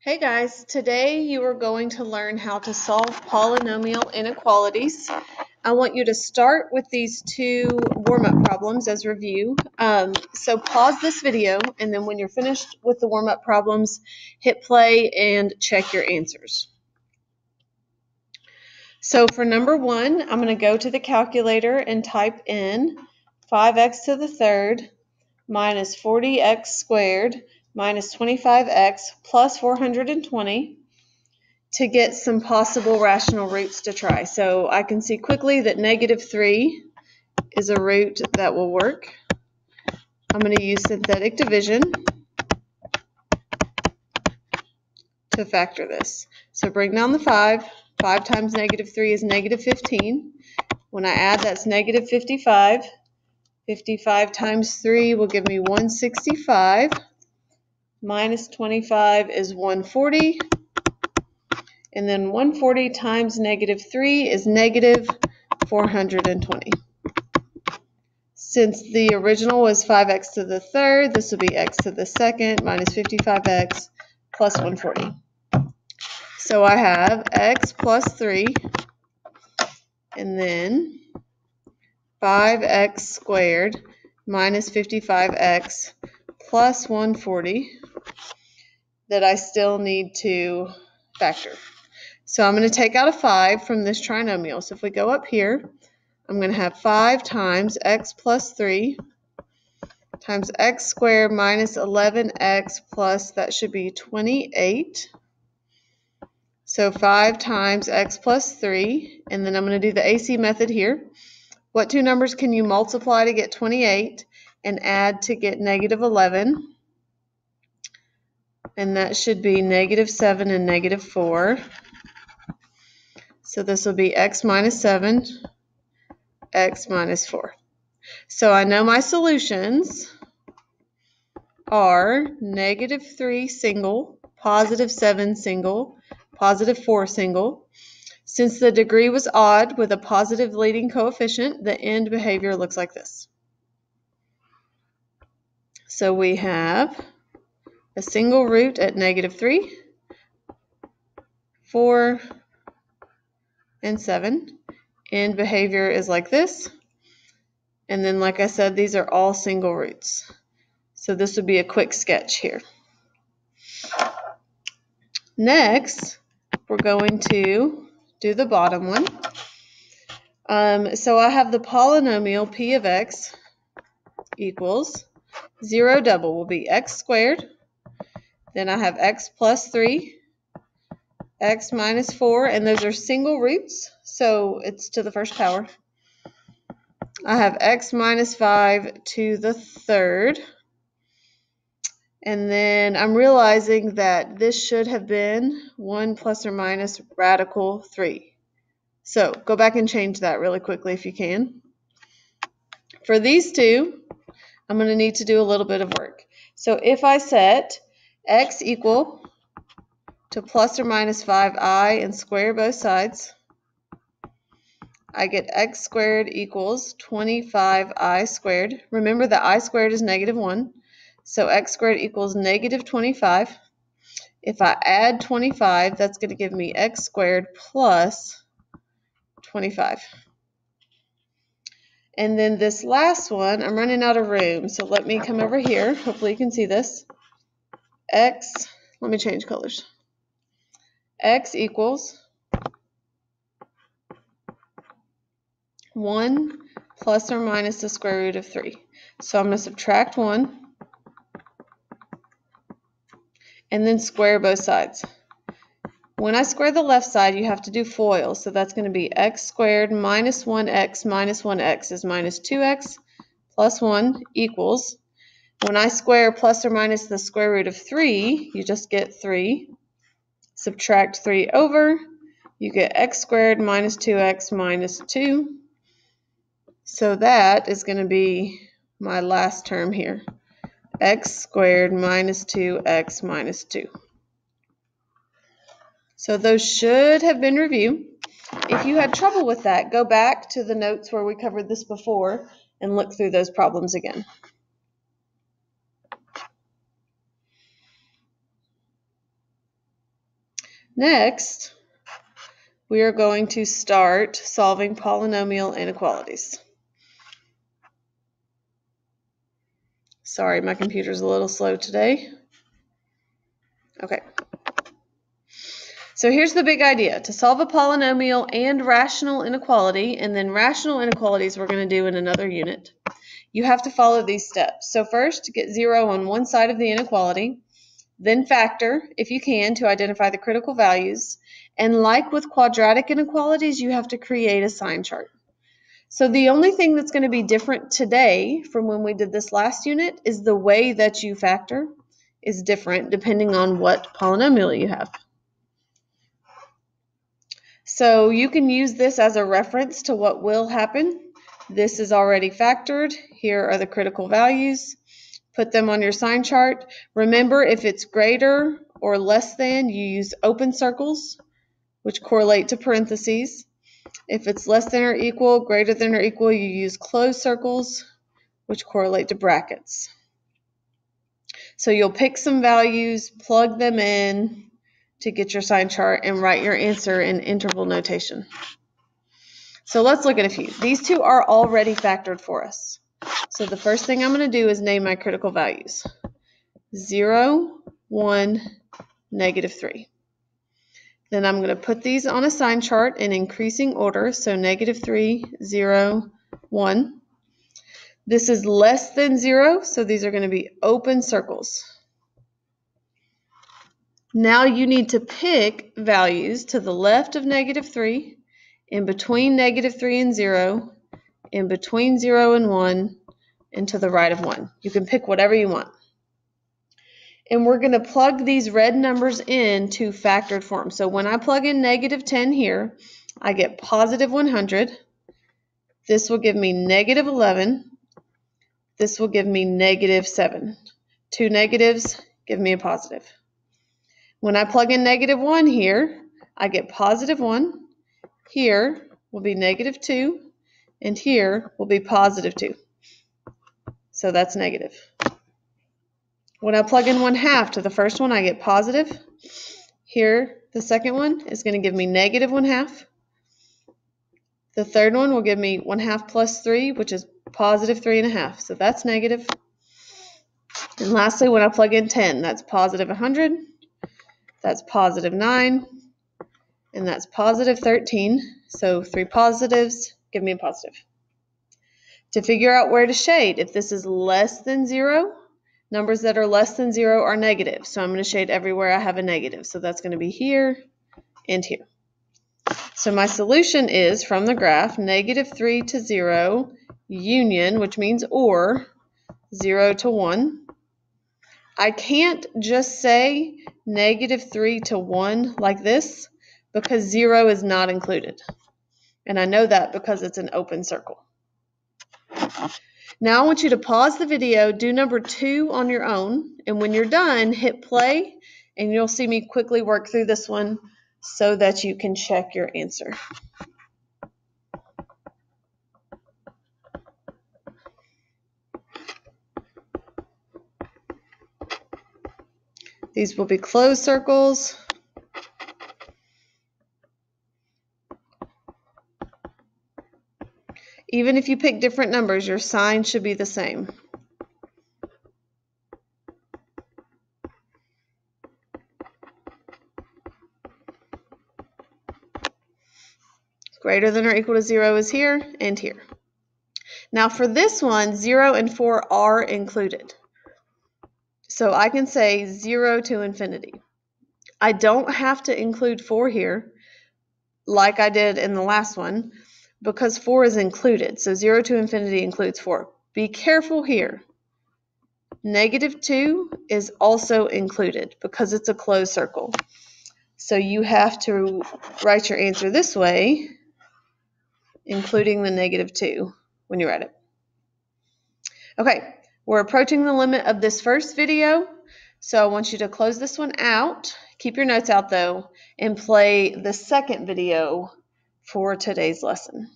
Hey guys, today you are going to learn how to solve polynomial inequalities. I want you to start with these two warm-up problems as review. So pause this video, and then when you're finished with the warm-up problems, hit play and check your answers. So for number one, I'm going to go to the calculator and type in 5x to the third minus 40x squared minus 25x plus 420 to get some possible rational roots to try. So I can see quickly that -3 is a root that will work. I'm going to use synthetic division to factor this. So bring down the 5. 5 times -3 is -15. When I add, that's -55. 55 times 3 will give me 165. Minus 25 is 140. And then 140 times -3 is -420. Since the original was 5x to the third, this will be x to the second minus 55x plus 140. So I have x plus 3, and then 5x squared minus 55x plus 140 that I still need to factor. So I'm going to take out a 5 from this trinomial. So if we go up here, I'm going to have 5 times x plus 3 times x squared minus 11x plus, that should be 28. So 5 times x plus 3, and then I'm going to do the AC method here. What two numbers can you multiply to get 28 and add to get -11? And that should be -7 and -4. So this will be x minus 7, x minus 4. So I know my solutions are -3 single, +7 single, +4 single. Since the degree was odd with a positive leading coefficient, the end behavior looks like this. So we have a single root at -3, 4, and 7. End behavior is like this. And then, like I said, these are all single roots. So this would be a quick sketch here. Next, we're going to do the bottom one. So I have the polynomial p of x equals 0 double will be x squared. Then I have x plus 3, x minus 4, and those are single roots, so it's to the first power. I have x minus 5 to the third. And then I'm realizing that this should have been 1 plus or minus radical 3. So go back and change that really quickly if you can. For these two, I'm going to need to do a little bit of work. So if I set x equal to plus or minus 5i and square both sides, I get x squared equals 25i squared. Remember that I squared is -1. So x squared equals -25. If I add 25, that's going to give me x squared plus 25. And then this last one, I'm running out of room, so let me come over here. Hopefully you can see this. Let me change colors. X equals 1 plus or minus the square root of 3. So I'm going to subtract 1. And then square both sides. When I square the left side, you have to do FOIL. So that's going to be x squared minus 1x minus 1x is minus 2x plus 1 equals. When I square plus or minus the square root of 3, you just get 3. Subtract 3 over, you get x squared minus 2x minus 2. So that is going to be my last term here. X squared minus 2x minus 2. So those should have been reviewed. If you had trouble with that, go back to the notes where we covered this before and look through those problems again. Next, we are going to start solving polynomial inequalities. Sorry, my computer's a little slow today. Okay. So here's the big idea. To solve a polynomial and rational inequality, and then rational inequalities we're going to do in another unit, you have to follow these steps. So first, get 0 on one side of the inequality, then factor, if you can, to identify the critical values. And like with quadratic inequalities, you have to create a sign chart. So the only thing that's going to be different today from when we did this last unit is the way that you factor is different depending on what polynomial you have. So you can use this as a reference to what will happen. This is already factored. Here are the critical values. Put them on your sign chart. Remember, if it's greater or less than, you use open circles, which correlate to parentheses. If it's less than or equal, greater than or equal, you use closed circles, which correlate to brackets. So you'll pick some values, plug them in to get your sign chart, and write your answer in interval notation. So let's look at a few. These two are already factored for us. So the first thing I'm going to do is name my critical values. 0, 1, -3. Then I'm going to put these on a sign chart in increasing order. So -3, 0, 1. This is less than 0, so these are going to be open circles. Now you need to pick values to the left of -3, in between -3 and 0, in between 0 and 1, and to the right of 1. You can pick whatever you want. And we're going to plug these red numbers into factored form. So when I plug in -10 here, I get positive 100. This will give me -11. This will give me -7. Two negatives give me a positive. When I plug in -1 here, I get positive 1. Here will be -2, and here will be positive 2. So that's negative. When I plug in 1/2 to the first one, I get positive. Here, the second one is going to give me -1/2. The third one will give me 1/2 plus 3, which is positive 3.5. So that's negative. And lastly, when I plug in 10, that's positive 100. That's positive 9, and that's positive 13. So 3 positives give me a positive. To figure out where to shade, if this is less than 0, numbers that are less than 0 are negative. So I'm going to shade everywhere I have a negative. So that's going to be here and here. So my solution is, from the graph, -3 to 0, union, which means or, 0 to 1. I can't just say -3 to 1 like this because 0 is not included. And I know that because it's an open circle. Now I want you to pause the video, do number 2 on your own, and when you're done, hit play, and you'll see me quickly work through this one so that you can check your answer. These will be closed circles. Even if you pick different numbers, your sign should be the same. Greater than or equal to 0 is here and here. Now for this one, 0 and 4 are included. So I can say 0 to infinity. I don't have to include 4 here like I did in the last one because 4 is included. So 0 to infinity includes 4. Be careful here. -2 is also included because it's a closed circle. So you have to write your answer this way, including the -2 when you write it. Okay, we're approaching the limit of this first video, so I want you to close this one out. Keep your notes out though, and play the second video for today's lesson.